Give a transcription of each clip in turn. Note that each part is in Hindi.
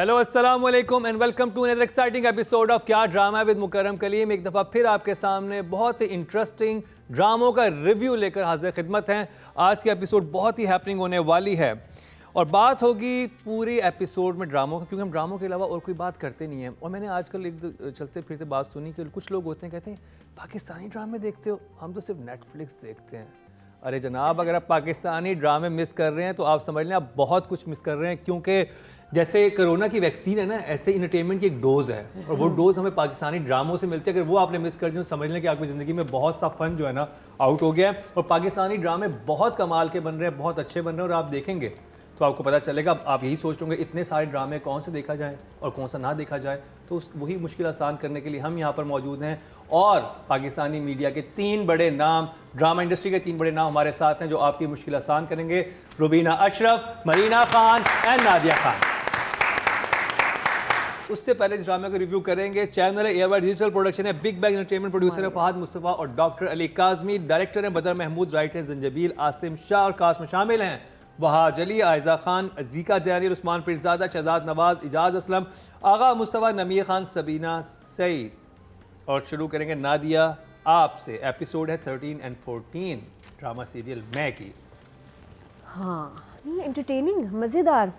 हेलो अस्सलाम वालेकुम and welcome to another exciting episode of क्या ड्रामा विद मुकर्रम कलीम। एक दफ़ा फिर आपके सामने बहुत ही इंटरेस्टिंग ड्रामों का रिव्यू लेकर हाजिर खिदमत हैं। आज की एपिसोड बहुत ही हैपनिंग होने वाली है और बात होगी पूरी एपिसोड में ड्रामों का, क्योंकि हम ड्रामों के अलावा और कोई बात करते नहीं हैं। और मैंने आजकल एक चलते फिरते बात सुनी कि कुछ लोग होते हैं कहते हैं पाकिस्तानी ड्रामे देखते हो, हम तो सिर्फ नेटफ्लिक्स देखते हैं। अरे जनाब, अगर आप पाकिस्तानी ड्रामे मिस कर रहे हैं तो आप समझ लें आप बहुत कुछ मिस कर रहे हैं, क्योंकि जैसे कोरोना की वैक्सीन है ना, ऐसे इंटरटेनमेंट की एक डोज है और वो डोज हमें पाकिस्तानी ड्रामों से मिलती है। अगर वो आपने मिस कर दिया तो समझ लें कि आपकी ज़िंदगी में बहुत सा फन जो है ना आउट हो गया है। और पाकिस्तानी ड्रामे बहुत कमाल के बन रहे हैं, बहुत अच्छे बन रहे हैं और आप देखेंगे तो आपको पता चलेगा। आप यही सोच होंगे इतने सारे ड्रामे कौन से देखा जाए और कौन सा ना देखा जाए, तो वही मुश्किल आसान करने के लिए हम यहाँ पर मौजूद हैं। और पाकिस्तानी मीडिया के 3 बड़े नाम, ड्रामा इंडस्ट्री के 3 बड़े नाम हमारे साथ हैं जो आपकी मुश्किल आसान करेंगे। रुबीना अशरफ, मरीना खान एंड नादिया खान। उससे पहले इस ड्रामे को रिव्यू करेंगे। चैनल है एयरवाइड डिजिटल प्रोडक्शन है, बिग बैंग एंटरटेनमेंट, प्रोड्यूसर है फहद मुस्तफ़ा और डॉक्टर अली काज़मी, डायरेक्टर हैं बदर महमूद, राइटर हैं जंजबील आसिम शाह और कास्ट में शामिल हैं वहाज अली, आयजा खान, अजीका जैनी, उस्मान फिरजादा, शहजाद नवाज, इजाज असलम, आगा मुस्तफ़ा, नमीर खान, सबीना सईद। और शुरू करेंगे नादिया आपसे। एपिसोड है 13 एंड 14 ड्रामा सीरियल मैं की। हाँ, नहीं एंटरटेनिंग, मज़ेदार।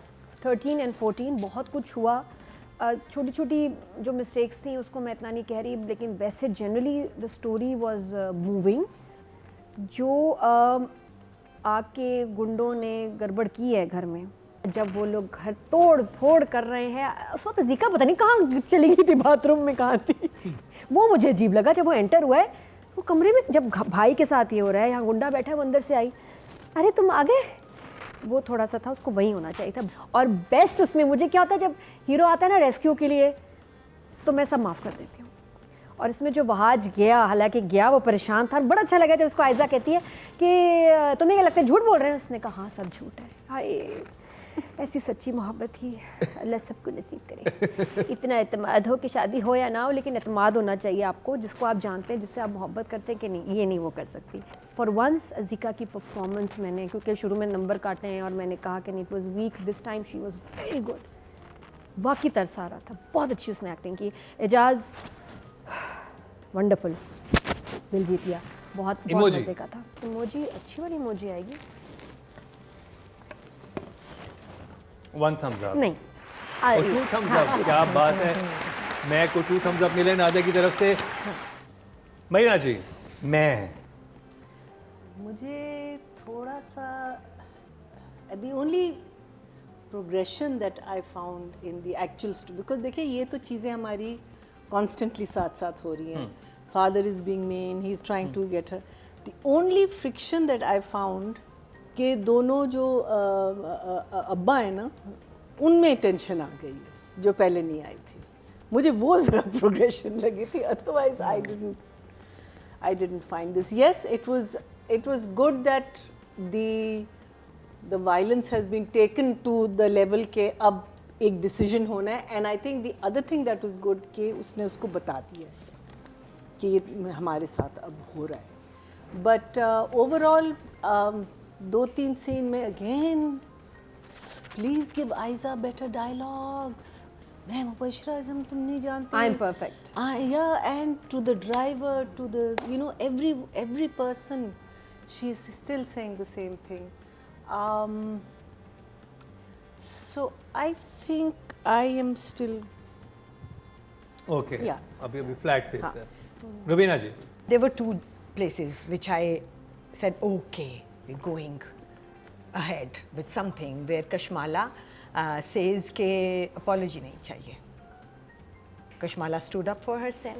13 एंड 14 बहुत कुछ हुआ। छोटी छोटी जो मिस्टेक्स थी उसको मैं इतना नहीं कह रही, लेकिन वैसे generally the story was moving. जो आके गुंडों ने गड़बड़ की है घर में, जब वो लोग घर तोड़ फोड़ कर रहे हैं, उस वक्त जीका पता नहीं कहाँ चली गई थी, बाथरूम में कहाँ थी। वो मुझे अजीब लगा जब वो एंटर हुआ है वो कमरे में, जब भाई के साथ ये हो रहा है, यहाँ गुंडा बैठा है, वो अंदर से आई, अरे तुम आ गए। वो थोड़ा सा था, उसको वहीं होना चाहिए था। और बेस्ट उसमें मुझे क्या होता है जब हीरो आता है ना रेस्क्यू के लिए, तो मैं सब माफ़ कर देती हूँ। और इसमें जो वहाज गया, हालांकि गया वो परेशान था, बड़ा अच्छा लगा जब उसको आयजा कहती है कि तुम्हें क्या लगता है झूठ बोल रहे हैं। उसने कहा हाँ सब झूठ है। हाय, ऐसी सच्ची मोहब्बत ही अल्लाह सबको नसीब करे। इतना एतमाद हो कि शादी हो या ना हो, लेकिन एतमाद होना चाहिए आपको, जिसको आप जानते हैं, जिससे आप मोहब्बत करते हैं कि नहीं, ये नहीं वो कर सकती। फॉर वंस अजीका की परफॉर्मेंस मैंने, क्योंकि शुरू में नंबर काटे हैं और मैंने कहा कि नहीं it was weak, this time she was very good. बाकी तरस आ रहा था, बहुत अच्छी उसने एक्टिंग की। एजाज वंडरफुल, दिल जीत लिया, बहुत मजे का था। इमोजी अच्छी वाली इमोजी आएगी। 1 thumbs up नहीं और 2 thumbs up। क्या बात है, मैं को 2 thumbs up मिले नादिया की तरफ से। मरीना जी, मैं मुझे थोड़ा सा the only progression that I found in the actual story, because देखिए ये तो चीज़ें हमारी constantly साथ साथ हो रही हैं। Father is being mean, he is trying to get her. The only friction that I found कि दोनों जो अब्बा है ना, उनमें टेंशन आ गई है जो पहले नहीं आई थी। मुझे वो ज़रा प्रोग्रेशन लगी थी, otherwise I didn't find this. Yes, it was good that the violence has been taken to the level के अब एक decision होना है, and I think the other thing that was good कि उसने उसको बता दिया कि ये हमारे साथ अब हो रहा है। But overall 2-3 सीन में again please give Aiza better dialogues. मैं मुबशरा आजम तुम नहीं जानती। I am perfect. Yeah, and to the driver, to the every person, she is still saying the same thing. So I think I am still okay. Yeah. अभी फ्लैट फेस है। रुबीना जी, There were 2 places which I said, okay, we're going ahead with something where Kashmala says कि apology नहीं चाहिए. Kashmala stood up for herself.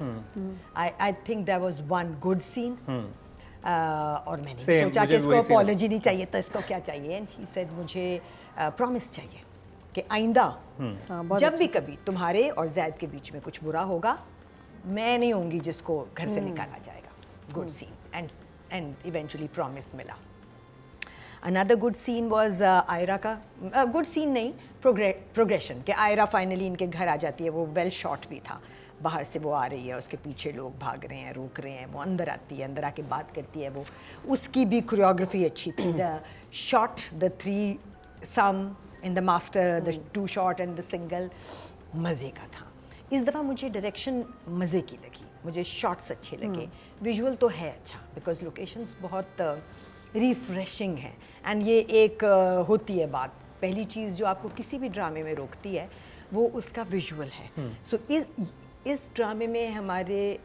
I think there was one good scene. और मैंने सोचा कि इसको apology नहीं चाहिए तो इसको क्या चाहिए, and she said मुझे promise चाहिए कि आइंदा जब भी कभी तुम्हारे और जैद के बीच में कुछ बुरा होगा, मैं नहीं होंगी जिसको घर से निकाला जाएगा. Good scene and eventually promise मिला. Another good scene was Ayra का, good scene नहीं, progression कि आयरा finally इनके घर आ जाती है. वो well shot भी था, बाहर से वो आ रही है, उसके पीछे लोग भाग रहे हैं, रोक रहे हैं, वो अंदर आती है, अंदर आके बात करती है. वो उसकी भी कोरियोग्राफी अच्छी थी. The shot, the 3 some in the master, the two shot and the single मज़े का था। इस दफ़ा मुझे डायरेक्शन मज़े की लगी, मुझे शॉट्स अच्छे लगे, विजुअल तो है अच्छा बिकॉज लोकेशंस बहुत रिफ्रेशिंग हैं। एंड ये एक होती है बात, पहली चीज़ जो आपको किसी भी ड्रामे में रोकती है वो उसका विजुअल है। सो इस ड्रामे में हमारे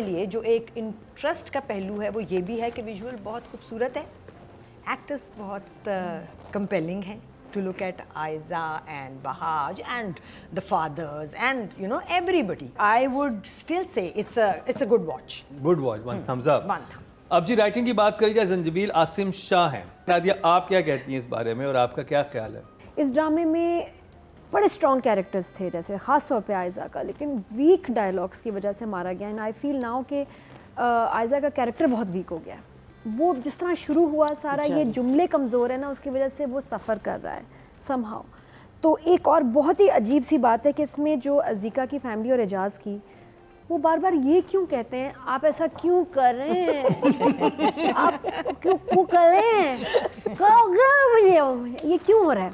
लिए जो एक इंटरेस्ट का पहलू है वो ये भी है कि विजुअल बहुत खूबसूरत है, एक्टर्स बहुत कंपेलिंग हैं to look at Aiza and Bahaj and the fathers and you know everybody. I would still say it's a good watch. Good watch, one thumbs up. One thumb. अब जी राइटिंग की बात करी जाए, जंजीबील आसिम शाह हैं। नादिया, आप क्या कहती हैं इस बारे में और आपका क्या ख्याल है? इस ड्रामे में बड़े स्ट्रॉन्ग कैरेक्टर्स थे, जैसे ख़ास तौर पे आयज़ा का, लेकिन वीक डायलॉग्स की वजह से मारा गया। एंड आई फील नाउ कि आयज़ा का कैरेक्टर बहुत वीक हो गया। वो जिस तरह शुरू हुआ सारा, ये जुमले कमज़ोर है ना, उसकी वजह से वो सफ़र कर रहा है समहाउ। तो एक और बहुत ही अजीब सी बात है कि इसमें जो अज़ीका की फैमिली और एजाज़ की, वो बार बार ये क्यों कहते हैं, आप ऐसा क्यों कर रहे हैं, आप क्यों कर रहे हैं, ये क्यों हो रहा है।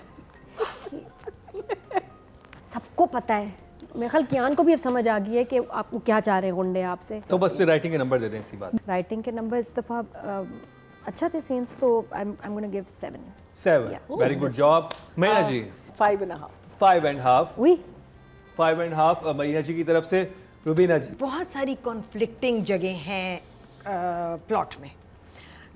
सबको पता है, मेरे ख्याल कियान को भी अब समझ आ गई है कि आपको क्या चाह रहे हैं गुंडे आपसे। तो बस फिर राइटिंग के नंबर दे दें इसी बात। राइटिंग के नंबर इस दफ़ा अच्छा थे सीन्स, तो I am gonna give 7। 7, very good job. Marina ji 5.5. 5.5, we 5.5 Marina ji की तरफ से। रुबीना जी? बहुत सारी कॉन्फ्लिक्टिंग जगह हैं प्लॉट में।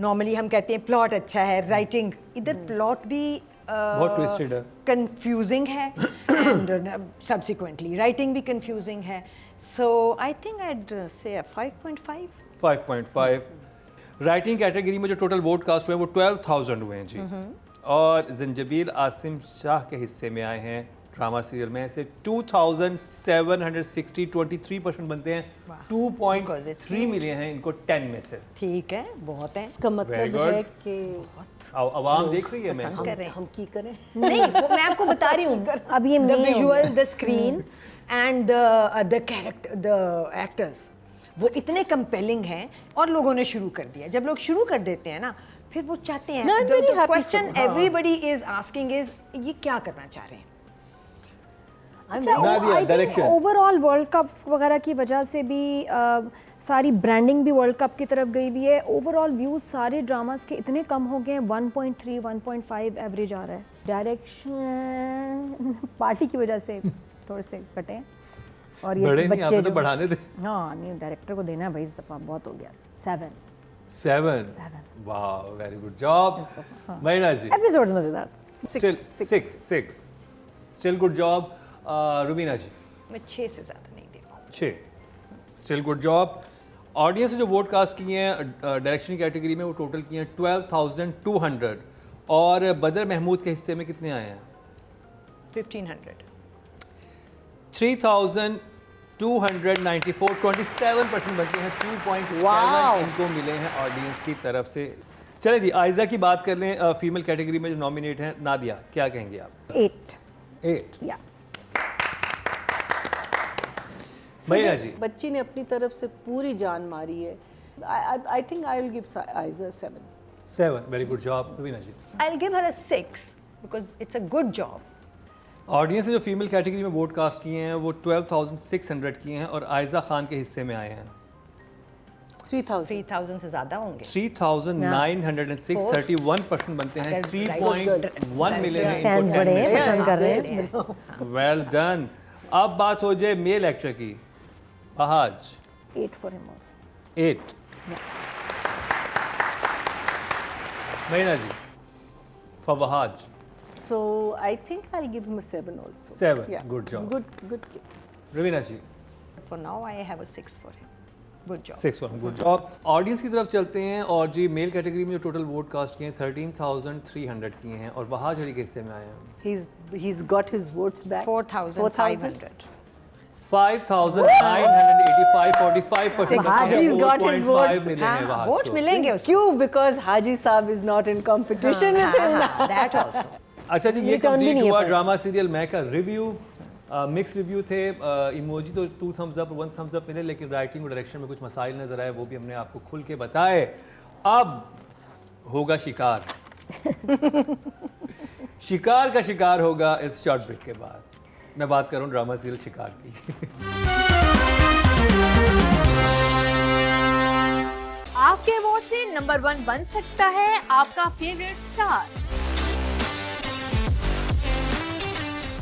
नॉर्मली हम कहते हैं प्लॉट अच्छा है, राइटिंग, इधर प्लॉट भी बहुत ट्विस्टेड है, कंफ्यूजिंग है एंड सब्सिक्वेंटली राइटिंग भी कंफ्यूजिंग है। सो आई थिंक आईड से 5.5। 5.5। राइटिंग कैटेगरी में जो टोटल वोट कास्ट हुए हैं वो 12,000 हुए हैं जी, और जंजीबील आसिम शाह के हिस्से में आए हैं ड्रामा सीरियल में से 2,760, 23% बनते हैं। 2.3 मिले हैं इनको 10 में से। ठीक है, बहुत है। इसका Very मतलब good. है कि आवाम देख रही है मैं। पसंद कर रहे हैं। हम की करें। नहीं, वो मैं आपको बता रही हूँ, अब ये द मैं हूँ। Visual, the screen and the character, the actors, वो इतने कंपेलिंग हैं और लोगों ने शुरू कर दिया। जब लोग शुरू कर देते हैं ना, फिर वो चाहते हैं, No, I'm very happy question for- everybody is asking is ये क्या करना चाह रहे हैं। Nadia, I think direction. Overall world cup वगैरह की वजह से भी सारी ब्रांडिंग भी वर्ल्ड कप की तरफ गई हुई है। ओवरऑल व्यूज सारे ड्रामास के इतने कम हो गए हैं, 1.3 1.5 एवरेज आ रहा है। डायरेक्शन पार्टी की वजह से थोड़े से कटे हैं, और बड़े ये नहीं, आपने तो जो- बढ़ाने दे। हाँ नहीं, डायरेक्टर को देना है भाई, इस दफ़ा बहुत हो गया। 7 7, वाह, very good job Marina ji. Episode मज़ेदार। Six. Still good job. Rubina ji? मैं 6 से ज़्यादा नहीं दे पाऊँ। 6, स्टिल गुड जॉब। ऑडियंस ने जो वोट कास्ट किए हैं डायरेक्शन कैटेगरी में वो टोटल किए हैं 12,200, और बदर महमूद के हिस्से में कितने आए हैं? 1500। 3,294, 27% बनते हैं। 2.7 इनको मिले हैं ऑडियंस की तरफ से। चलें जी, आयज़ा की बात कर लें। फीमेल कैटेगरी में जो नॉमिनेट हैं, नादिया, क्या कहेंगे आप? 8 8। या मरीना जी? बच्ची ने अपनी तरफ से पूरी जान मारी है। I think I will give Aiza 7. 7, very good job. Rubina ji? I'll give her a 6 because it's a good job. Audience ने जो फीमेल कैटेगरी में वोट कास्ट किए हैं वो 12,600 किए हैं, और आयज़ा खान के हिस्से में आए हैं 3,000. 3000 से ज़्यादा होंगे। 3,906, 31% बनते हैं। अगर 3.1 मिले हैं फैंस इनको बड़े 10 हैं, में से। पसंद कर रहे हैं। Well done. अब बात हो जाए मेल एक्टर की। Bahaj? 8 for him also. 8। Marina ji? Fawaz? So I think I'll give him a 7 also. 7, good job. Good kid. Raveena ji? For now I have a 6 for him. Good job. 6 1, good job. Audience की तरफ चलते हैं, और जी मेल कैटेगरी में जो टोटल वोट कास्ट किए हैं 13,300 किए हैं, और बहाज अली के हिस्से में आए हैं He's got his votes back. 4,500. 5,985, 45% Bhaji has got his votes. मिले हैं बहाज वोट को। मिलेंगे उसको। क्यों? Because Haji Saab is not in competition with him. That also. अच्छा जी, ये ये turn भी कंप्लीट नहीं है हुआ first. ड्रामा सीरियल मैं का रिव्यू। मिक्स रिव्यू थे। इमोजी तो 2 thumbs up 1 thumbs up मिले, लेकिन राइटिंग और डायरेक्शन में कुछ मसाइल नजर आए, वो भी हमने आपको खुल के बताए। अब होगा शिकार। शिकार का शिकार होगा इस शॉर्ट ब्रेक के बाद। मैं बात करूं ड्रामा सीरियल शिकार की। आपके वोट से नंबर 1 बन सकता है आपका फेवरेट स्टार।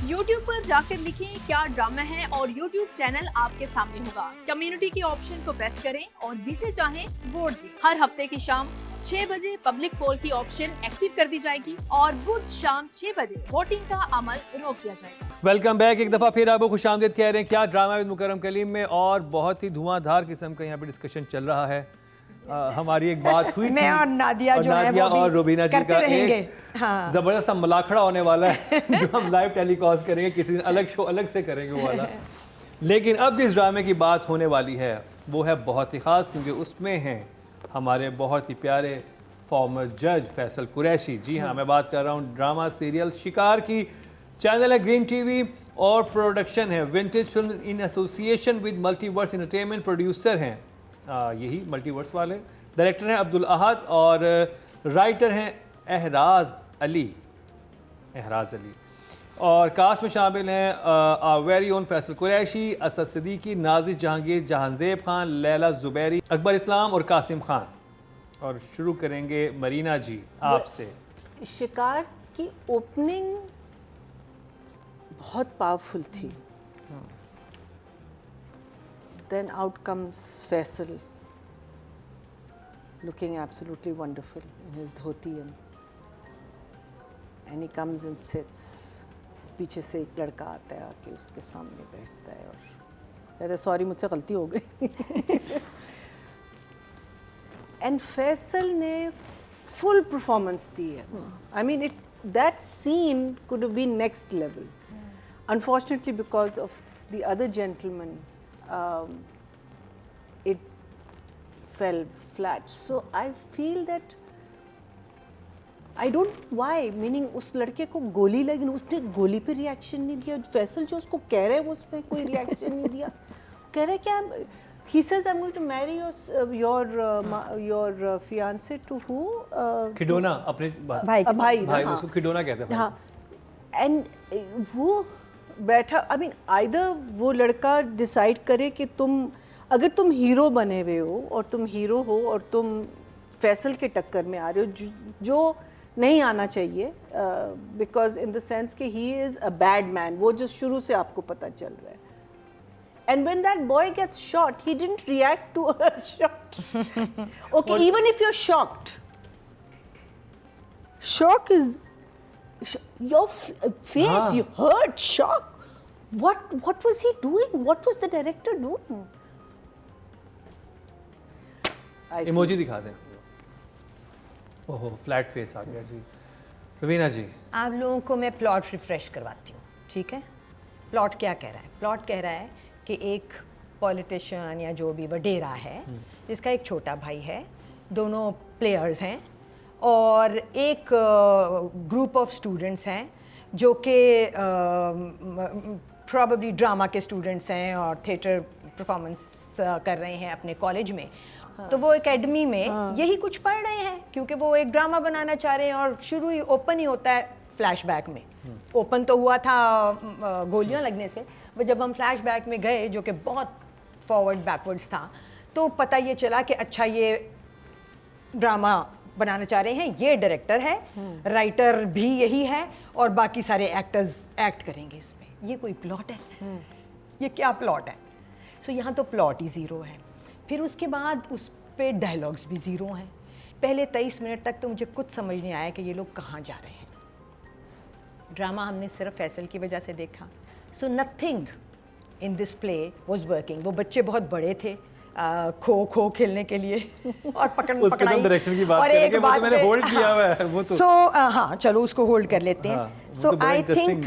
YouTube पर जाकर लिखें क्या ड्रामा है और YouTube चैनल आपके सामने होगा। कम्युनिटी के ऑप्शन को प्रेस करें और जिसे चाहें वोट दें। हर हफ्ते की शाम 6 बजे पब्लिक पोल की ऑप्शन एक्टिव कर दी जाएगी और बुध शाम 6 बजे वोटिंग का अमल रोक दिया जाएगा। Welcome back. एक दफा फिर आपको खुशामदीद कह रहे हैं क्या ड्रामा विद मुकर्रम कलीम में, और बहुत ही धुआंधार किस्म का यहाँ पे डिस्कशन चल रहा है। हमारी एक बात हुई थी, मैं और नादिया जो है नादिया वो भी और रुबीना जी करते का रहेंगे। एक हाँ। जबरदस्त सा मुलाखड़ा होने वाला है जो हम लाइव टेलीकास्ट करेंगे, किसी दिन अलग शो अलग से करेंगे वो वाला। लेकिन अब जिस ड्रामे की बात होने वाली है वो है बहुत ही ख़ास, क्योंकि उसमें हैं हमारे बहुत ही प्यारे फॉर्मर जज फैसल कुरैशी। जी हाँ, मैं बात कर रहा हूँ ड्रामा सीरियल शिकार की। चैनल है ग्रीन टीवी और प्रोडक्शन है vintage film in association with multiverse entertainment. Producer हैं यही मल्टीवर्स वाले। डायरेक्टर हैं अब्दुल अहद और राइटर हैं एहराज अली। और कास्ट में शामिल हैं वेरी ओन फैसल कुरैशी, असद सिद्दीकी, नाजिश जहांगीर, जहांजेब खान, लैला जुबैरी, अकबर इस्लाम और कासिम खान। और शुरू करेंगे मरीना जी आपसे। शिकार की ओपनिंग बहुत पावरफुल थी। Then out comes Faisal looking absolutely wonderful in his dhoti and he comes and sits. पीछे से एक लड़का आता है आके उसके सामने बैठता है और कहता है सॉरी मुझसे गलती हो गई। एंड फैसल ने फुल परफॉर्मेंस दी है। I mean it that scene could have been next level. Unfortunately because of the other gentleman it fell flat. So I feel that I don't know why, meaning उस लड़के को गोली लगी, उसने गोली पे रिएक्शन नहीं दिया। फैसल जो उसको कह रहे हैं वो उसमें कोई रिएक्शन नहीं दिया। कह रहे क्या, he says I'm going to marry your fiance to who? खिडोना, अपने भाई हाँ। उसको खिडोना कहते हैं। हाँ, एंड वो बैठा, आई मीन आइदर वो लड़का डिसाइड करे कि अगर तुम हीरो बने हुए हो और तुम हीरो हो और तुम फैसल के टक्कर में आ रहे हो जो नहीं आना चाहिए, बिकॉज इन द सेंस कि he is a bad man, वो जो शुरू से आपको पता चल रहा है। And when that boy gets shot he didn't react to a shot. Okay, even if you are shocked, shock is your face, you heard shock. What was he doing? What was the director doing? Emoji दिखा दें। ओहो, फ्लैट फेस आ गया जी। रवीना जी, आप लोगों को मैं प्लॉट रिफ्रेश करवाती हूँ, ठीक है? प्लॉट क्या कह रहा है? प्लॉट कह रहा है कि एक पॉलिटिशियन या जो भी वडेरा है जिसका एक छोटा भाई है, दोनों प्लेयर्स हैं और एक ग्रुप ऑफ स्टूडेंट्स हैं जो कि प्रॉबली ड्रामा के स्टूडेंट्स हैं और थिएटर परफॉर्मेंस कर रहे हैं अपने कॉलेज में। तो वो एकेडमी में यही कुछ पढ़ रहे हैं क्योंकि वो एक ड्रामा बनाना चाह रहे हैं और शुरू ही ओपन ही होता है फ्लैशबैक में। ओपन तो हुआ था गोलियां लगने से, वो जब हम फ्लैशबैक में गए जो कि बहुत फॉरवर्ड बैकवर्ड्स था, तो पता ये चला कि अच्छा ये ड्रामा बनाना चाह रहे हैं, ये डायरेक्टर है, राइटर भी यही है और बाकी सारे एक्टर्स एक्ट करेंगे इसमें। ये कोई प्लॉट है? ये क्या प्लॉट है? सो यहाँ तो प्लॉट ही ज़ीरो है। फिर उसके बाद उस पे डायलॉग्स भी ज़ीरो हैं। पहले 23 मिनट तक तो मुझे कुछ समझ नहीं आया कि ये लोग कहाँ जा रहे हैं। ड्रामा हमने सिर्फ फैसल की वजह से देखा। So nothing in this play was working. वो बच्चे बहुत बड़े थे खो खो खेलने के लिए और पकड़ाई डायरेक्शन की बात और एक बात मैंने होल्ड किया हुआ है वो तो। सो हाँ, चलो उसको होल्ड कर लेते हैं। सो आई थिंक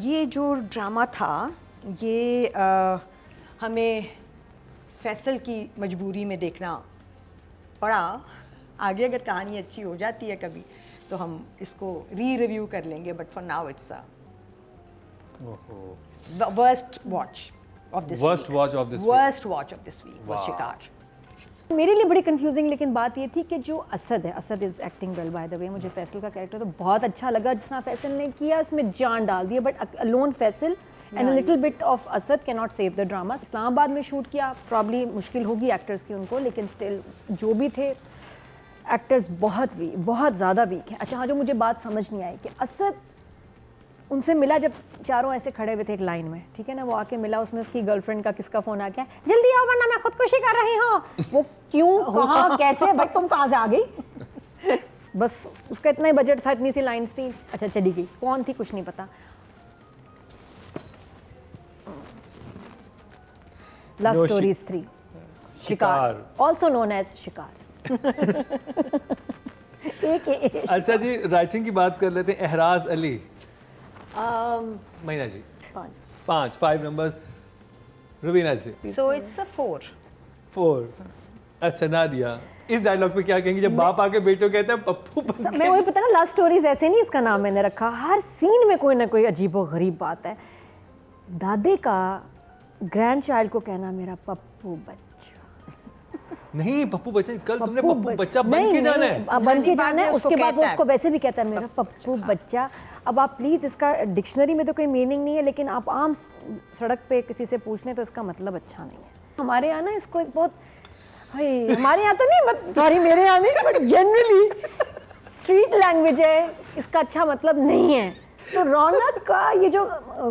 ये जो ड्रामा था ये हमें फैसल की मजबूरी में देखना पड़ा। आगे अगर कहानी अच्छी हो जाती है कभी तो हम इसको रिव्यू कर लेंगे, but for now it's worst watch of this week was Shikaar. मेरे लिए बड़ी कंफ्यूजिंग लेकिन बात ये थी कि जो असद है, Asad is acting well by the way, मुझे फैसल का कैरेक्टर तो बहुत अच्छा लगा जिस तरह फैसल ने किया, उसमें जान डाल दी, but alone Faisal and a little bit of Asad can not save the drama. Islamabad में शूट किया, प्रॉब्ली मुश्किल होगी एक्टर्स की उनको, लेकिन स्टिल जो भी थे एक्टर्स बहुत वीक, बहुत ज़्यादा वीक हैं। अच्छा हाँ, जो मुझे बात समझ नहीं आई कि असद उनसे मिला जब चारों ऐसे खड़े हुए थे एक लाइन में, ठीक है ना, वो आके मिला, उसमें उसकी गर्लफ्रेंड का किसका फ़ोन आ गया, जल्दी आओ वरना मैं खुदकुशी कर रही हूँ। वो क्यों, कहाँ, कैसे, भाई तुम कहाँ से आ गई? बस उसका इतना ही बजट था, इतनी सी लाइन्स थी, अच्छा चली गई, कौन थी कुछ नहीं पता। लव No, स्टोरीज 3 शिकार, ऑल्सो नोन एज शिकार। अच्छा जी, राइटिंग की बात कर लेते हैं। Ehraz Ali, Meena ji 5 numbers, Rubina ji So it's a 4. 4। अच्छा नादिया, इस डायलॉग पे क्या कहेंगे जब बाप आके बेटों कहते हैं पप्पू बन मैं वही पता ना, लव स्टोरीज ऐसे नहीं इसका नाम मैंने रखा, हर सीन में कोई ना कोई अजीबो गरीब बात है। दादे का ग्रैंड चाइल्ड को कहना मेरा पप्पू बच्चा, नहीं पप्पू बच्चा, कल तुमने पप्पू बच्चा बन नहीं, के जाना नहीं, है। बन के बाद जाना में है, उसको उसके बाद वो कहता है। उसको वैसे भी कहता है मेरा पप्पू बच्चा। अब आप प्लीज़, इसका डिक्शनरी में तो कोई मीनिंग नहीं है, लेकिन आप आम सड़क पे किसी से पूछ लें तो इसका मतलब अच्छा नहीं है। हमारे यहाँ ना इसको एक बहुत, भाई हमारे यहाँ तो नहीं, सॉरी मेरे यहाँ नहीं, बट जनरली स्ट्रीट लैंग्वेज है, इसका अच्छा मतलब नहीं है। तो रौनक का ये जो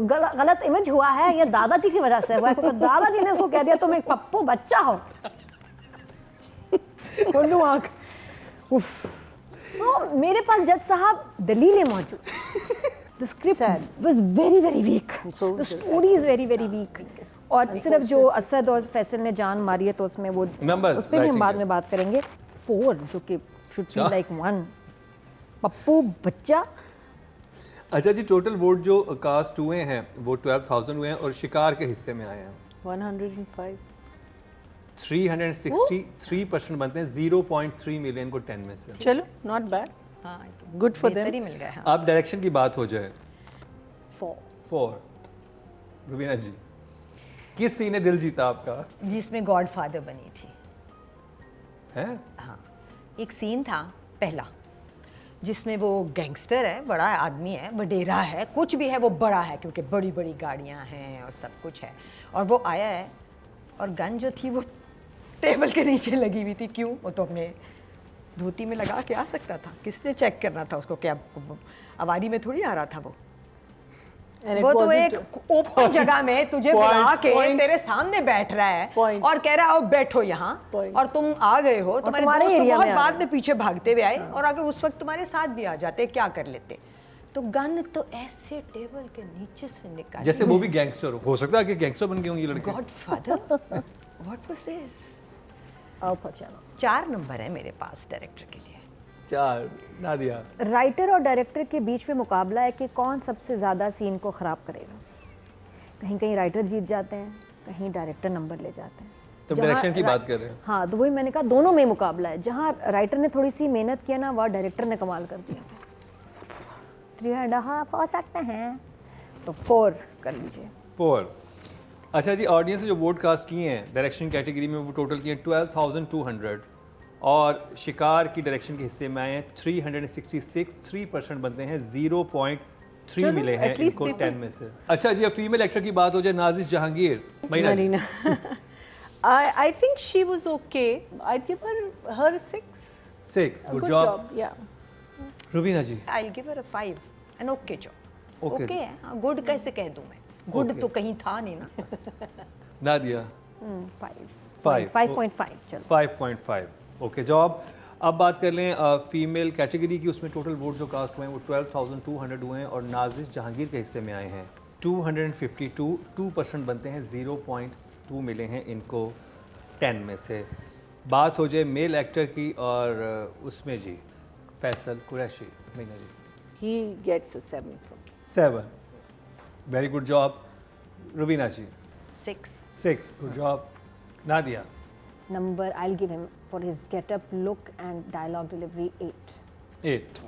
गलत इमेज हुआ है, ये दादाजी की वजह से हुआ है, क्योंकि दादाजी ने उसको कह दिया तुम एक पप्पू बच्चा हो। बोलूं आँख, उफ। तो मेरे पास जज साहब दलीलें मौजूद, the script was very very weak, the story is very very weak, और सिर्फ जो असद और फैसल ने जान मारी है तो उसमें वो Numbers, उस पर भी हम writing बाद है। में बात करेंगे। 4 जो कि शुड बी लाइक 1, पप्पू बच्चा। अच्छा जी, टोटल वोट जो कास्ट हुए हैं वो 12,000 हुए हैं और शिकार के हिस्से में आए हैं 105। 363% बनते हैं 0.3 मिलियन को 10 में से। चलो, नॉट बैड, हाँ, गुड फॉर बेहतर देम। ही मिल गया। हाँ। अब डायरेक्शन की बात हो जाए, 4। रुबीना जी किस सीन ने दिल जीता आपका? जिसमें गॉडफादर बनी थी। है हाँ, एक सीन था पहला जिसमें वो गैंगस्टर है, बड़ा आदमी है, वडेरा है, कुछ भी है, वो बड़ा है क्योंकि बड़ी बड़ी गाड़ियाँ हैं और सब कुछ है, और वो आया है और गन जो थी वो टेबल के नीचे लगी हुई थी। क्यों? वो तो अपने धोती में लगा के आ सकता था, किसने चेक करना था उसको? क्या अवारी में थोड़ी आ रहा था वो? वो तो एक ओपन जगह में तुझे बुला के तेरे सामने बैठ रहा है और कह रहा है आओ बैठो यहाँ, और तुम आ गए हो, तुम्हारे दोस्त तो बहुत बाद में पीछे भागते हुए आए, और अगर उस वक्त तुम्हारे साथ भी आ जाते क्या कर लेते? तो गन तो ऐसे टेबल के नीचे से निकाली, जैसे वो भी गैंगस्टर हो सकता है कि गैंगस्टर बन गए होंगे ये लड़के। Godfather, what was this? 4 number है मेरे पास डायरेक्टर के लिए। 4। नादिया, राइटर और डायरेक्टर के बीच में मुकाबला है कि कौन सबसे ज़्यादा सीन को ख़राब करेगा। कहीं कहीं राइटर जीत जाते हैं, कहीं डायरेक्टर नंबर ले जाते हैं। तो जहाँ डायरेक्शन की बात कर रहे हैं। हाँ, तो वही मैंने कहा, दोनों में मुकाबला है। जहाँ राइटर ने थोड़ी सी मेहनत किया ना, वह डायरेक्टर ने कमाल कर दिया। 3.5 हो सकते हैं, तो 4 कर लीजिए। 4। अच्छा जी, ऑडियंस ने जो वोट कास्ट किए हैं डायरेक्शन कैटेगरी में वो टोटल किए 12,200, और शिकार की डायरेक्शन के हिस्से में आए हैं 366, 3% बनते हैं 0.3 मिले हैं at least इनको people- 10 में से। अच्छा जी, अब फीमेल एक्टर की बात हो जाए, नाजिश जहांगीर, मरीना जी। I think she was okay. I'd give her 6. 6, A good good job. job, yeah. Rubina ji, I will give her a 5, an okay job. Okay. Okay है, हाँ, गुड कैसे कह दूं मैं? Good Okay. तो कहीं था नहीं ना। नादिया 5.5 चलो। 5.5, ओके जॉब। अब बात कर लें फीमेल कैटेगरी की, उसमें टोटल वोट जो कास्ट हुए हैं वो 12,200 हुए हैं और नाजिश जहांगीर के हिस्से में आए हैं 252, 2% बनते हैं 0.2 मिले हैं इनको 10 में से। बात हो जाए मेल एक्टर की और उसमें जी Faisal Qureshi, Meena ji He gets a 7 from. 7, very good job. Rubina ji 6। 6, good job. Nadia Number I'll give him for his get-up, look and dialogue delivery 8. 8।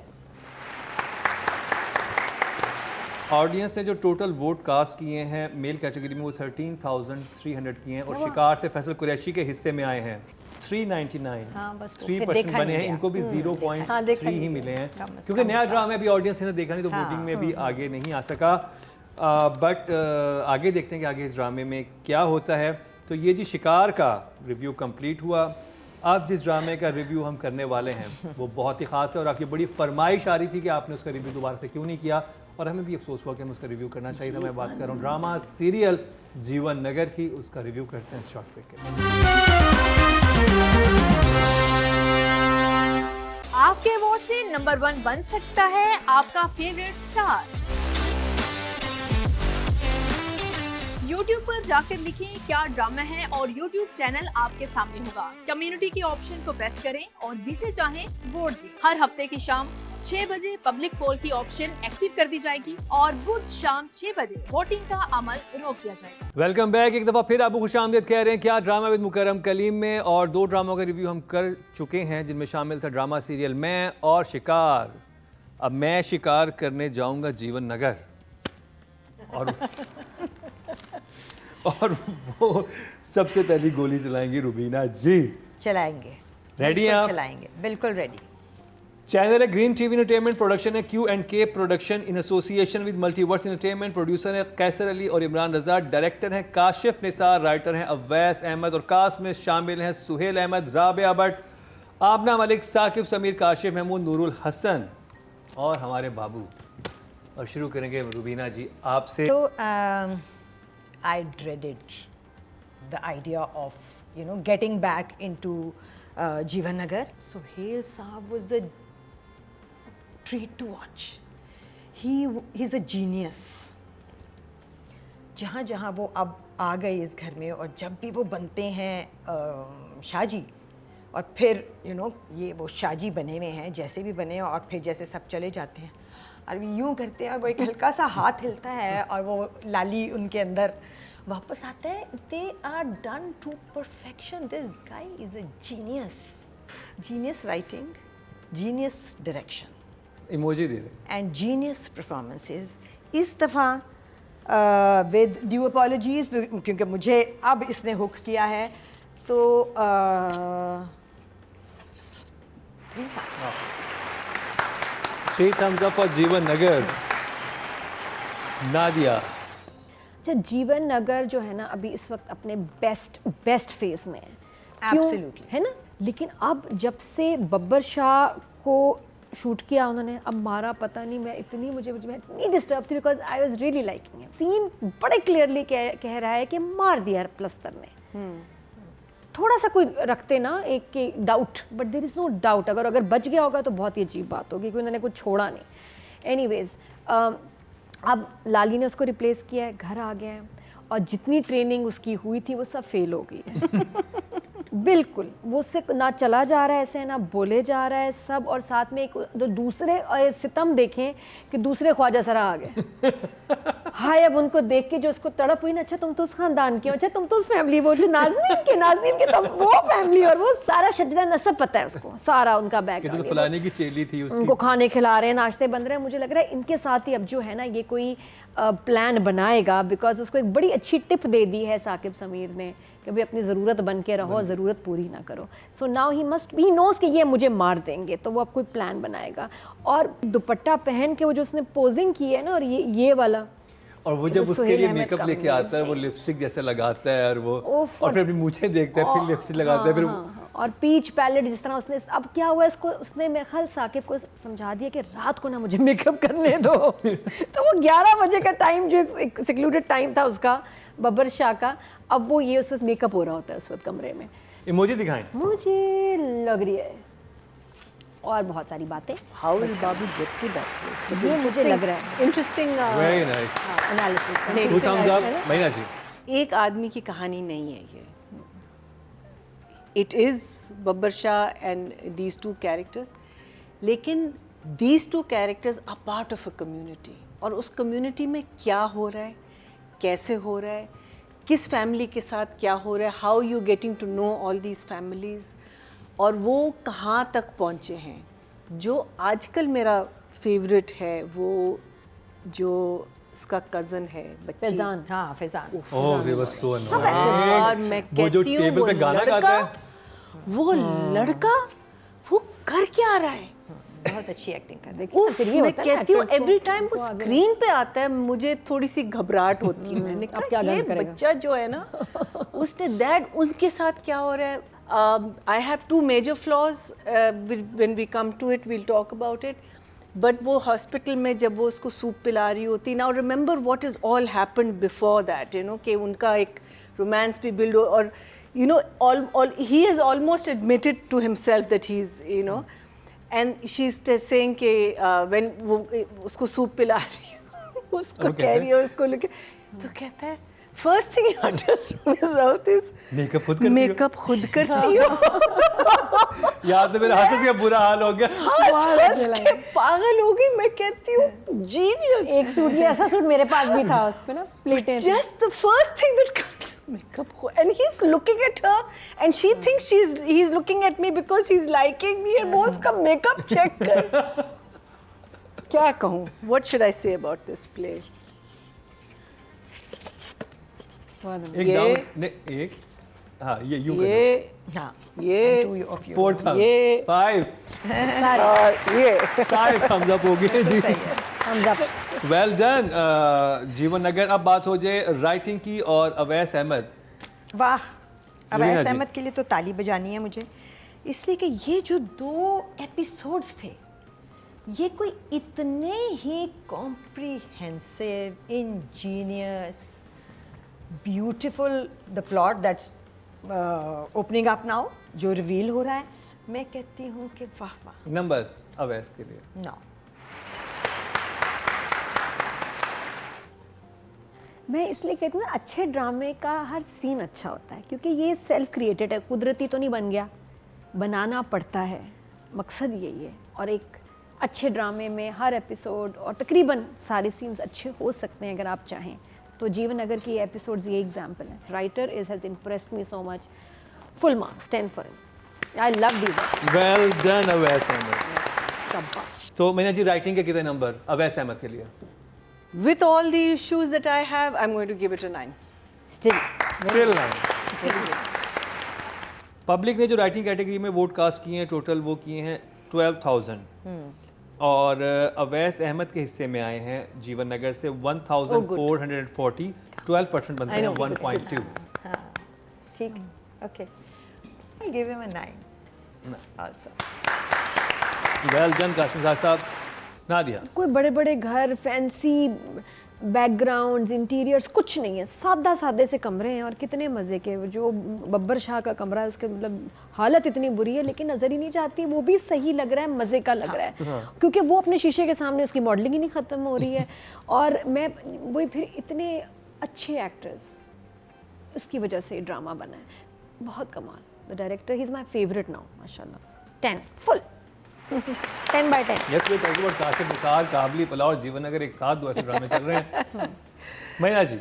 Audience ने जो टोटल वोट कास्ट किए हैं मेल कैटेगरी में वो 13,300 किए हैं और शिकार से फैसल कुरैशी के हिस्से में आए हैं 399 हाँ, बस वो 3% फिर देखा बने नहीं हैं, गया। इनको भी 0.3 ही मिले हैं कम से क्योंकि कम नया ड्रामा है, अभी ऑडियंस ने देखा नहीं तो हाँ, वोटिंग में भी आगे नहीं आ सका। बट आगे देखते हैं कि आगे इस ड्रामे में क्या होता है। तो ये जी शिकार का रिव्यू कंप्लीट हुआ। अब जिस ड्रामे का रिव्यू हम करने वाले हैं वो बहुत ही ख़ास है और आपकी बड़ी फरमाइश आ रही थी कि आपने उसका रिव्यू दोबारा से क्यों नहीं किया, और हमें भी अफसोस हुआ कि हमें उसका रिव्यू करना चाहिए था। मैं बात कर रहा हूँ ड्रामा सीरियल जीवन नगर की। उसका रिव्यू करते हैं शॉर्ट ब्रेक के बाद। आपके वोट से नंबर 1 बन सकता है आपका फेवरेट स्टार। YouTube पर जाकर लिखें क्या ड्रामा है और YouTube चैनल आपके सामने होगा। कम्युनिटी के ऑप्शन को प्रेस करें और जिसे चाहें वोट दें। हर हफ्ते की शाम 6 बजे पब्लिक पोल की ऑप्शन एक्टिव कर दी जाएगी और बुध शाम 6 बजे वोटिंग का अमल रोक दिया जाएगा। Welcome back. एक दफ़ा फिर आपको खुशामदीद कह रहे हैं क्या ड्रामा विद मुकर्रम कलीम में, और 2 ड्रामों का रिव्यू हम कर चुके हैं जिनमें शामिल था ड्रामा सीरियल मैं और शिकार। अब मैं शिकार करने जाऊंगा जीवन नगर और वो सबसे पहली गोली चलाएंगी रुबीना जी। चलाएंगे, रेडी हैं बिल्कुल आप? चलाएंगे, बिल्कुल रेडी। चैनल है ग्रीन टीवी एंटरटेनमेंट, प्रोडक्शन है Q&K production in association with multiverse entertainment. Producer है कैसर अली और इमरान रजा। डायरेक्टर है काशिफ निसार। राइटर हैं अवैस अहमद। और कास्ट में शामिल हैं सुहेल अहमद, राबिया भट्ट, आबना मलिक, साकिब समीर, काशिफ महमूद, नूरुल हसन और हमारे बाबू। और शुरू करेंगे रुबीना जी आपसे। So I dreaded the idea of getting back into Jeevan Nagar. Sohail Saab was a treat to watch. He's a genius. जहाँ जहाँ वो अब आ गए इस घर में और जब भी वो बनते हैं शाहजी और फिर ये वो शाहजी बने हुए हैं जैसे भी बने और फिर जैसे सब चले जाते हैं और यूँ करते हैं और वो एक हल्का सा हाथ हिलता है और वो लाली उनके अंदर वापस आता है। They are done to perfection. This guy is a genius writing, genius direction emoji दे रहे। And genius performances. इस दफ़ा विद ड्यू अपॉलॉजीज क्योंकि मुझे अब इसने हुक किया है तो 3 thumbs up for जीवन नगर। नादिया। अच्छा, जीवन नगर जो है ना अभी इस वक्त अपने बेस्ट फेज में है। क्यों? Absolutely. है ना, लेकिन अब जब से बब्बर शाह को शूट किया उन्होंने, अब मारा पता नहीं, मैं इतनी डिस्टर्ब थी because I was really liking it. Scene बड़े क्लियरली कह रहा है कि मार दिया है प्लस्तर ने। थोड़ा सा कोई रखते ना एक doubt, but there is no doubt. अगर बच गया होगा तो बहुत ही अजीब बात होगी कि उन्होंने कुछ छोड़ा नहीं। एनीवेज अब लाली ने उसको रिप्लेस किया है, घर आ गया है और जितनी ट्रेनिंग उसकी हुई थी वो सब फेल हो गई है। बिल्कुल वो उससे ना चला जा रहा है ऐसे, ना बोले जा रहा है सब। और साथ में एक जो दूसरे सितम देखें कि दूसरे ख्वाजा सरा आ गए। हाय, अब उनको देख के जो उसको तड़प हुई ना, अच्छा तुम तो उस खानदान के हो, अच्छा तुम तो उस फैमिली, वो जो नाज़नीन के तब वो फैमिली और वो सारा शजरा नसब पता है उसको, सारा उनका बैग। तो फलाने की चेली थी उसकी। उनको खाने खिला रहे हैं, नाश्ते बन रहे हैं। मुझे लग रहा है इनके साथ ही अब जो है ना ये कोई प्लान बनाएगा, बिकॉज उसको एक बड़ी अच्छी टिप दे दी है साकिब समीर ने कि भाई अपनी ज़रूरत बन के रहो, ज़रूरत पूरी ना करो। सो नाउ ही नोज़ कि ये मुझे मार देंगे, तो वो अब कोई प्लान बनाएगा। और दुपट्टा पहन के वो जो उसने पोजिंग की है ना, और ये वाला, और वो जब उसके लिए मेकअप लेके आता है वो लिपस्टिक जैसे लगाता है और वो और फिर अपनी मूछें देखता है, फिर लिपस्टिक लगाता है, फिर और पीच पैलेट जिस तरह उसने, अब क्या हुआ इसको, उसने मेरे ख्याल साकिब को समझा दिया कि रात को ना मुझे मेकअप करने दो। तो वो 11 बजे का टाइम जो एक सिक्लूडेड टाइम था उसका, बब्बर शाह का, अब वो ये उस वक्त मेकअप हो रहा होता है उस वक्त कमरे में। इमोजी दिखाएं। मुझे लग रही है और बहुत सारी बातें। How will Babu get to that place? ये मुझे लग रहा है interesting very nice. Analysis. 2 thumbs up महीना जी। एक आदमी की कहानी नहीं है ये। It is Babbar Shah and these 2 characters, लेकिन these 2 characters are part of a community. और उस कम्युनिटी में क्या हो रहा है, कैसे हो रहा है, किस फैमिली के साथ क्या हो रहा है, how you getting to know all these families, और वो कहाँ तक पहुँचे हैं। जो आजकल मेरा फेवरेट है वो जो उसका कज़न है बच्ची, फैजान। हाँ, फैजान। ओह, दे वाज सो और मैं वो जो कहती हूँ टेबल वो पे गाना गाता है। वो लड़का वो कर क्या रहा है? बहुत अच्छी एक्टिंग कर रही उफ, मैं कहती हूँ एवरी टाइम वो स्क्रीन पे आता है मुझे थोड़ी सी घबराहट होती है। मैंने अब क्या कहा ये गन करेगा? बच्चा जो है ना उसने दैट उनके साथ क्या हो रहा है। I have 2 major flaws when we come to it we'll talk about it. But वो हॉस्पिटल में जब वो उसको सूप पिला रही होती, now remember what is all happened before that, you know, कि उनका एक रोमांस भी बिल्ड हो, और you know all he has almost admitted to himself that he's, you know, and she's saying कि when वो उसको सूप पिला रही है उसको कह रही है उसको लेके, तो कहता है first thing he utters from his mouth is makeup खुद करती हो। याद है मेरे हाथ से बुरा हाल हो गया। हंस के पागल हो गई। मैं कहती हूँ जीनियस। एक सूट ये ऐसा सूट मेरे पास भी था, उस पे ना प्लेटें थी। Just the first thing that comes, makeup, and he's looking at her, and she thinks he's looking at me because he's liking me, and वो उसका makeup check कर। क्या कहूँ? What should I say about this play? एक ये- डाउन ने एक, हाँ ये यू ये हाँ ये ऑफ यू 4 था, ये- 5 और ये सारे thumbs up हो गए जी। Thumbs up। वेल डन जीवन नगर। अब बात हो जाए राइटिंग की और अवैस अहमद। वाह, रुबीना अवैस जी। अहमद के लिए तो ताली बजानी है मुझे, इसलिए कि ये जो 2 एपिसोड्स थे ये कोई इतने ही comprehensive, ingenious, beautiful, the plot that's opening up now, जो रिवील हो रहा है, मैं कहती हूँ कि वाह वाह। नंबर्स अवैस के लिए। नो, मैं इसलिए कहती हूँ ना, अच्छे ड्रामे का हर सीन अच्छा होता है क्योंकि ये सेल्फ क्रिएटेड है, कुदरती तो नहीं बन गया, बनाना पड़ता है, मकसद यही है। और एक अच्छे ड्रामे में हर एपिसोड और तकरीबन सारे सीन्स अच्छे हो सकते हैं अगर आप चाहें तो। जीवन नगर की एपिसोड्स ये एग्जांपल है। Writer has impressed me so much, full marks 10 for him. I love these. Well done Awais Ahmed. शाबाश। तो मैंने जी राइटिंग के कितने नंबर अवैस अहमद के लिए? with all the issues that I have, I'm going to give it a 9. Still public ने जो राइटिंग कैटेगरी में वोट कास्ट किए हैं टोटल वो किए हैं 12,000 और अवैस अहमद के हिस्से में आए हैं जीवन नगर से 1,440, 12% बनते I हैं know, but 1.2। ठीक, okay, I give him a 9 also. Well done Kasim साहब। नादिया? कोई बड़े बड़े घर, फैंसी बैकग्राउंड्स, इंटीरियर्स कुछ नहीं है, सादा सादे से कमरे हैं और कितने मज़े के। जो बब्बर शाह का कमरा है उसके मतलब हालत इतनी बुरी है लेकिन नज़र ही नहीं जाती, वो भी सही लग रहा है, मज़े का लग रहा है क्योंकि वो अपने शीशे के सामने, उसकी मॉडलिंग ही नहीं ख़त्म हो रही है। और मैं वही फिर इतने अच्छे एक्टर्स, उसकी वजह से ड्रामा बना है, बहुत कमाल। The director he is my favourite now, माशाल्लाह। 10 full 10 by 10। Yes we talk about Kashif Nisar, Kabli Pulao और जीवन नगर, एक साथ 2 ऐसे ड्रामे चल रहे हैं। मैना जी?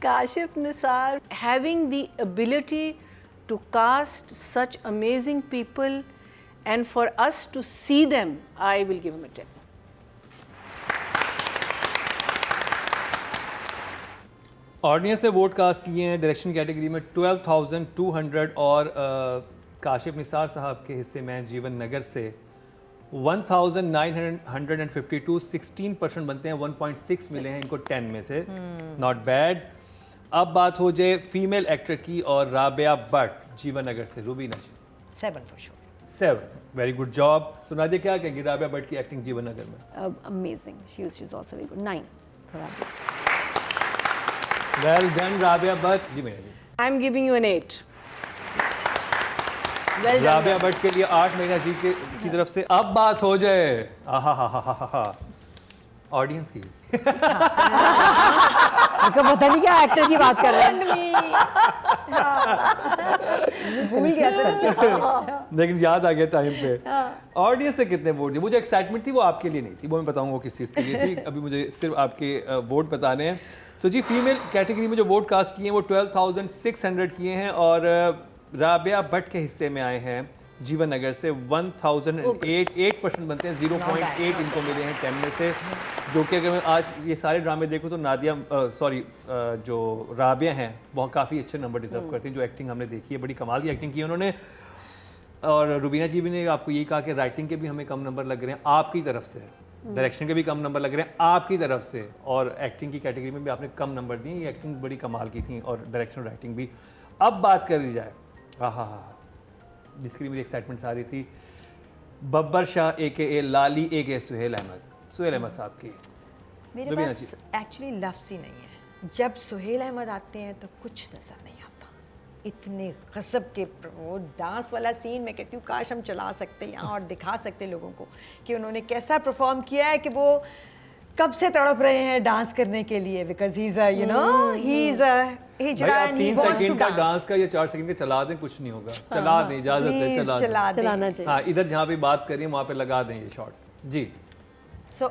Kashif Nisar having the ability to cast such amazing people and for us to see them, I will give him a 10. Audience ने वोट कास्ट किए हैं डायरेक्शन कैटेगरी में 12,200 और काशिफ निसार साहब के हिस्से में जीवन नगर से 1,952, 16% बनते हैं, 1.6 मिले हैं इनको 10 में से, नॉट बैड। अब बात हो जाए फीमेल एक्टर की और राबिया भट्ट जीवन नगर से। रुबीना जी? 7 for sure. 7, very good job. तो नादिया क्या कहेंगी राबिया भट्ट की एक्टिंग जीवन नगर में? Amazing, she is also very good. 9 for Rabia. Well done Rabia Bhatt. जी Maina ji? I'm giving you an 8. Well done. Rabia Bhatt के लिए 8 महीना जी की तरफ से। अब बात हो जाए ऑडियंस की। आपको पता नहीं क्या एक्टर की बात कर रहे हैं। भूल गया था। लेकिन याद आ गया टाइम पे। ऑडियंस से कितने वोट दिए? मुझे एक्साइटमेंट थी, वो आपके लिए नहीं थी, वो मैं बताऊंगा वो किस चीज़ के लिए थी। अभी मुझे सिर्फ आपके वोट बताने हैं। तो जी फीमेल कैटेगरी में जो वोट कास्ट किए हैं वो 12,600 किए हैं और राबिया भट्ट के हिस्से में आए हैं जीवन नगर से 1,008, 8% बनते हैं, 0.8 इनको मिले हैं 10 में से, जो कि अगर मैं आज ये सारे ड्रामे देखूं तो नादिया जो राबिया हैं बहुत काफ़ी अच्छे नंबर डिजर्व करती हैं। जो एक्टिंग हमने देखी है, बड़ी कमाल की एक्टिंग की है उन्होंने। और रुबीना जी भी ने आपको ये कहा कि राइटिंग के भी हमें कम नंबर लग रहे हैं आपकी तरफ से, डायरेक्शन के भी कम नंबर लग रहे हैं आपकी तरफ से, और एक्टिंग की कैटेगरी में भी आपने कम नंबर दिए। ये एक्टिंग बड़ी कमाल की थी और डायरेक्शन राइटिंग भी। अब बात करी जाए जिसकी मुझे एक्साइटमेंट सारी थी, बब्बर शाह ए लाली ए सुहेल अहमद साहब की। मेरे रुबीना पास एक्चुअली लफ्ज़ ही नहीं है। जब सुहेल अहमद आते हैं तो कुछ नज़र नहीं आता। इतने गज़ब के वो डांस वाला सीन, मैं कहती हूँ काश हम चला सकते यहाँ और दिखा सकते लोगों को कि उन्होंने कैसा परफॉर्म किया है, कि वो कब से तड़प रहे हैं डांस करने के लिए, because he is a you know he is a हिजड़ा भाई आप and he 3 wants to second का डांस। डांस का या 4 सेकंड का चला दें, कुछ नहीं होगा। चला दें, इजाजत है, प्लीज चला दें। चला दें। चलाना चाहिए। हाँ, इधर जहाँ पे बात करिए वहाँ पे लगा दें ये शॉट जी। So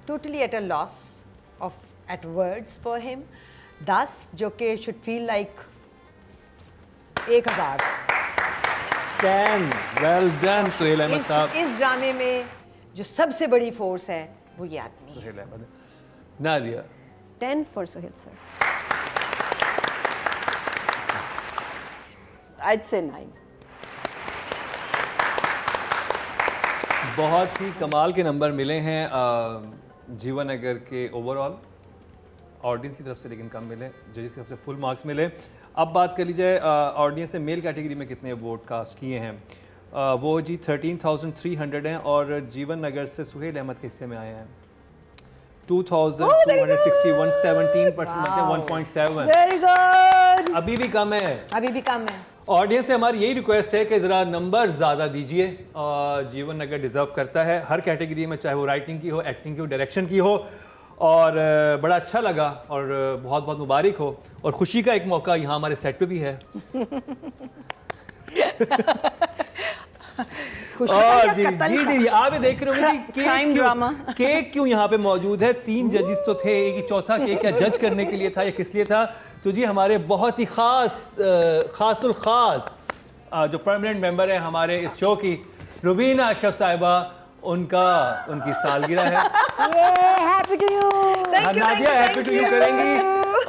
totally at a loss at words for him. 10 जो कि should feel like 1000। 10 well done Suhail Ahmed साहब। इस ड्रामे में जो सबसे बड़ी फोर्स है वो ये आदमी है। Suhail Ahmad. Nadia 10 for Sohail sir. I'd say 9. बहुत ही कमाल के नंबर मिले हैं जीवन नगर के ओवरऑल ऑडियंस की तरफ से, लेकिन कम मिले, जजेस की तरफ से फुल मार्क्स मिले। अब बात कर ली जाए ऑडियंस से मेल कैटेगरी में कितने वोट कास्ट किए हैं, वो जी 13,300 हैं, और जीवन नगर से सुहेल अहमद के हिस्से में आए हैं 2,261, 17% बनते हैं 1.7। Very good. अभी भी कम है। अभी भी कम है। ऑडियंस से हमारी यही रिक्वेस्ट है कि ज़रा नंबर ज़्यादा दीजिए। जीवन नगर डिज़र्व करता है हर कैटेगरी में, चाहे वो राइटिंग की हो, एक्टिंग की हो, डायरेक्शन की हो, और बड़ा अच्छा लगा और बहुत बहुत मुबारक हो। और खुशी का एक मौका यहाँ हमारे सेट पे भी है। और जी जी जी आप ये देख रहे होंगे Crime drama. केक क्यों यहाँ पे मौजूद है। 3 जजेस तो थे, एक ही चौथा केक क्या जज करने के लिए था या किस लिए था। तो जी हमारे बहुत ही खासुल खास जो परमानेंट मेंबर है हमारे इस शो की, रुबीना अशरफ साहिबा, उनकी सालगिरह है। Happy to you. Nadia happy to you करेंगी,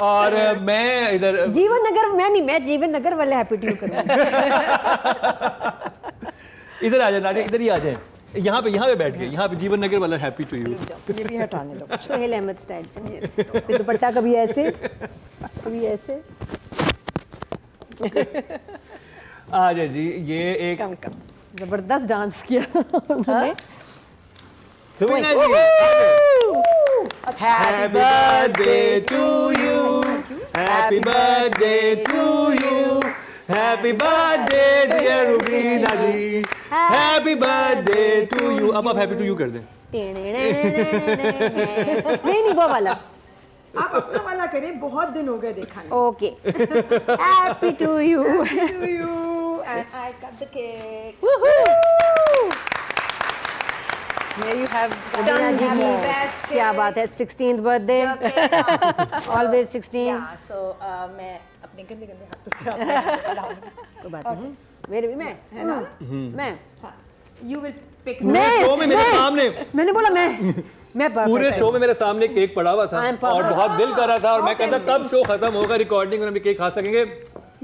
और मैं इधर जीवन नगर मैं नहीं, मैं जीवन नगर वाले हैप्पी टू यू करूंगी। इधर आ जाए नादिया, इधर ही आ जाए, यहाँ पे बैठ गए, यहाँ पे जीवन नगर वाला हैप्पी टू यू। ये भी हटाने दो। सोहेल अहमद स्टाइल से फिर दुपट्टा कभी ऐसे कभी ऐसे। आ जाए जी, ये एक जबरदस्त डांस किया उन्होंने। Rubina ji happy birthday to you, happy birthday to you, happy birthday dear Rubina ji, happy birthday to you. अब आप हैप्पी टू यू कर दें। नहीं वो वाला। आप अपना वाला करें, बहुत दिन हो गए देखा नहीं। Okay happy to you. To you and I cut the cake. Here you have Done. Happy best क्या बात है, 16th birthday always 16। Yeah, so मैं अपने गंदे गंदे हाथों से आपको खिलाऊंगी। कोई बात नहीं, मेरे भी मैं है ना मैं You will pick. पूरे शो में मेरे सामने, मैंने बोला मैं पूरे शो में मेरे सामने केक पड़ा हुआ था I am perfect. और बहुत दिल कर रहा था, और मैं कहता कब शो खत्म होगा रिकॉर्डिंग और हम केक खा सकेंगे।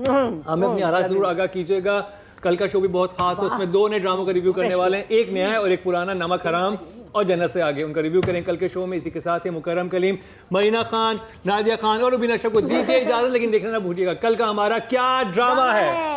हमें अपनी आराम जरूर आगाह कीजिएगा। कल का शो भी बहुत खास है, उसमें 2 नए ड्रामों का रिव्यू करने वाले हैं, एक नया है और एक पुराना, नमक हराम और जन्नत से आगे, उनका रिव्यू करें कल के शो में। इसी के साथ है मुकर्रम कलीम, मरीना खान, नादिया खान और रुबीना अशरफ को दीजिए इजाजत, लेकिन देखना ना भूलिएगा कल का हमारा क्या ड्रामा है।